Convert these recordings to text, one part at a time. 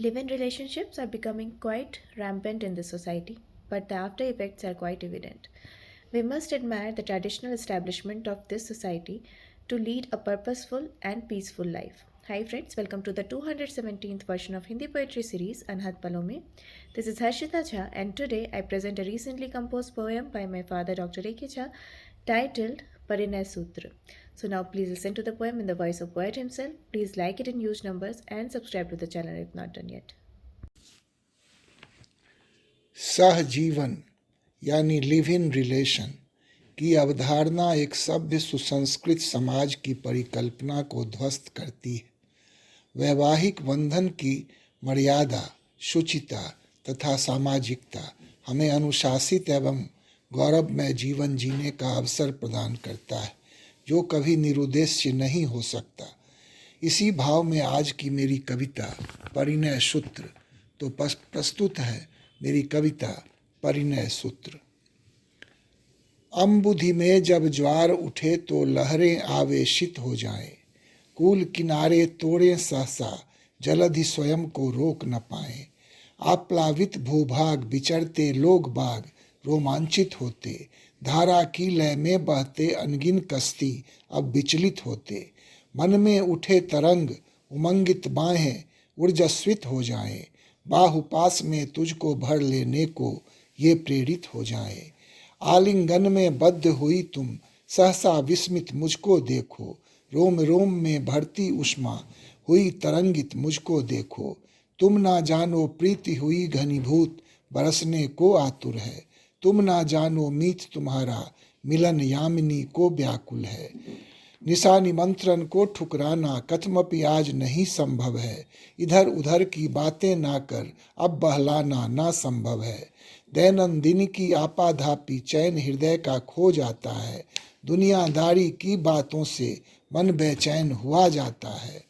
Live-in relationships are becoming quite rampant in this society, but the after effects are quite evident. We must admire the traditional establishment of this society to lead a purposeful and peaceful life. Hi friends, welcome to the 217th version of Hindi poetry series Anhat Palome. This is Harshita Jha and today I present a recently composed poem by my father Dr. A.K. Jha titled Parinay Sutra. So now please listen to the poem in the voice of poet himself. Please like it in huge numbers and subscribe to the channel if not done yet. सहजीवन यानी live in relation की अवधारणा एक सभ्य सुसंस्कृत समाज की परिकल्पना को ध्वस्त करती है। वैवाहिक बंधन की मर्यादा, शुचिता तथा सामाजिकता हमें अनुशासित एवं गौरवमय जीवन जीने का अवसर प्रदान करता है, जो कभी निरुद्देश्य नहीं हो सकता। इसी भाव में आज की मेरी कविता परिणय सूत्र तो प्रस्तुत है मेरी कविता परिणय सूत्र। अम्बुधि में जब ज्वार उठे तो लहरें आवेशित हो जाएं, कूल किनारे तोड़ें सहसा जलधि स्वयं को रोक न पाएं। आप्लावित भूभाग विचरते लोग बाग रोमांचित होते, धारा की लय में बहते अनगिन कश्ती अब विचलित होते। मन में उठे तरंग उमंगित बाहें ऊर्जस्वित हो जाएं, बाहुपास में तुझको भर लेने को ये प्रेरित हो जाए। आलिंगन में बद्ध हुई तुम सहसा विस्मित मुझको देखो, रोम रोम में भरती उष्मा हुई तरंगित मुझको देखो। तुम ना जानो प्रीति हुई घनीभूत बरसने को आतुर है, तुम ना जानो मीत तुम्हारा मिलन यामिनी को व्याकुल है। निशा निमंत्रण को ठुकराना कथमपि आज नहीं संभव है, इधर उधर की बातें ना कर अब बहलाना ना संभव है। दैनंदिन की आपाधापी चैन हृदय का खो जाता है, दुनियादारी की बातों से मन बेचैन हुआ जाता है।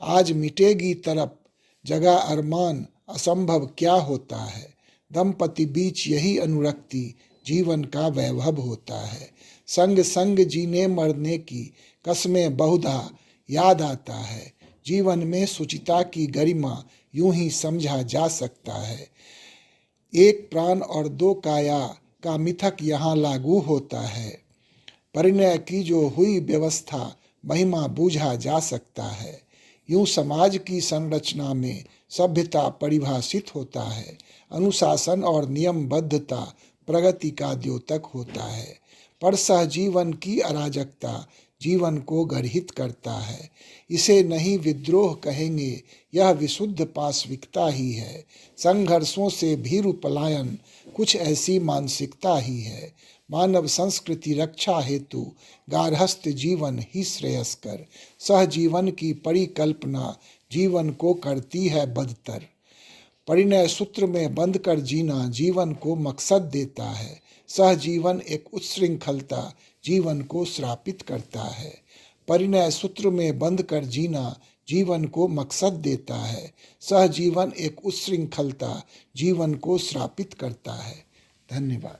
आज मिटेगी तरफ जगह अरमान असंभव क्या होता है, दंपति बीच यही अनुरक्ति जीवन का वैभव होता है। संग संग जीने मरने की कसमें बहुधा याद आता है, जीवन में सुचिता की गरिमा यूं ही समझा जा सकता है। एक प्राण और दो काया का मिथक यहाँ लागू होता है, परिणय की जो हुई व्यवस्था महिमा बूझा जा सकता है। यूं समाज की संरचना में सभ्यता परिभाषित होता है, अनुशासन और नियमबद्धता प्रगति का द्योतक होता है। पर सहजीवन की अराजकता जीवन को गर्हित करता है, इसे नहीं विद्रोह कहेंगे, यह विशुद्ध पाशविकता ही है। संघर्षों से भीरु पलायन कुछ ऐसी मानसिकता ही है। मानव संस्कृति रक्षा हेतु गार्हस्थ जीवन ही श्रेयस्कर, सहजीवन की परिकल्पना जीवन को करती है बदतर। परिणय सूत्र में बंध कर जीना जीवन को मकसद देता है, सहजीवन एक उच्छृंखलता जीवन को श्रापित करता है। परिणय सूत्र में बंध कर जीना जीवन को मकसद देता है, सहजीवन एक उच्छृंखलता जीवन को श्रापित करता है। धन्यवाद।